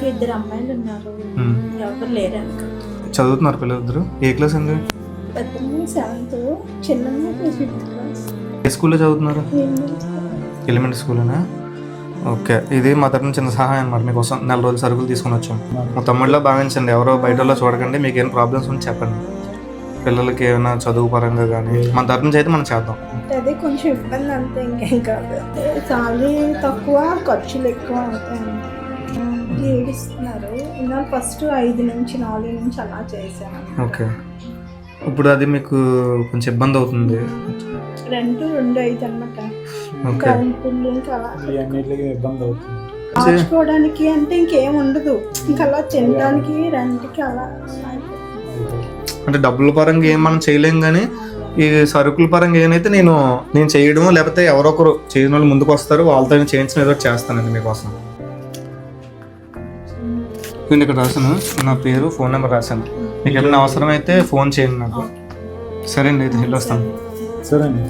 ఇద్దరు అమ్మాయిలు ఉన్నారు, ఎవరు లేరు అనుకో. చదువుతున్నారు పిల్లలిద్దరు? ఏ క్లాస్ అండి? పెద్దమ్మాయి 7th, చిన్నమ్మాయి 5th క్లాస్. ఏ స్కూల్లో చదువుతున్నారు? ఎలిమెంటరీ స్కూలేనా? ఓకే. ఇది మా తరఫున చిన్న సహాయం అన్నమాట. మీకోసం 4 రోజులు సరుకులు తీసుకొని వచ్చాం. మా తమ్ముడిలో భావించండి, ఎవరో బయట వాళ్ళలో చూడకండి. మీకు ఏం ప్రాబ్లమ్స్ ఉంటే చెప్పండి. పిల్లలకి ఏమైనా చదువు పరంగా కానీ మన తరఫు నుంచి అయితే మనం చేద్దాం. అదే కొంచెం ఇబ్బంది అంతే, ఇంకేం కాదు. సాలరీ తక్కువ, ఖర్చులు ఎక్కువ అవుతాయి. ఏడిస్తున్నారు. ఇలా ఫస్ట్ 5 నుంచి 4 నుంచి అలా చేశాను. ఓకే. ఇప్పుడు అది మీకు కొంచెం ఇబ్బంది అవుతుంది. రెంట్ 2,500 అన్నమాట. కరెంట్ బిల్లు ఇంకా అలా ఇబ్బంది అవుతుంది. మార్చుకోవడానికి అంటే ఇంకేం ఉండదు, ఇంకా అలా తినడానికి రెంట్కి అలా. అంటే డబ్బుల పరంగా ఏం మనం చేయలేం, కానీ ఈ సరుకుల పరంగా ఏమైతే నేను చేయడం, లేకపోతే ఎవరో ఒకరు చేయని వాళ్ళు ముందుకు వస్తారు, వాళ్ళతో చేయించిన ఏదో చేస్తానండి మీకోసం. నేను ఇక్కడ రాశాను, నా పేరు, ఫోన్ నెంబర్ రాశాను. మీకు ఏమైనా అవసరం అయితే ఫోన్ చేయండి నాకు. సరే అండి, అయితే వెళ్ళొస్తాను. సరే అండి.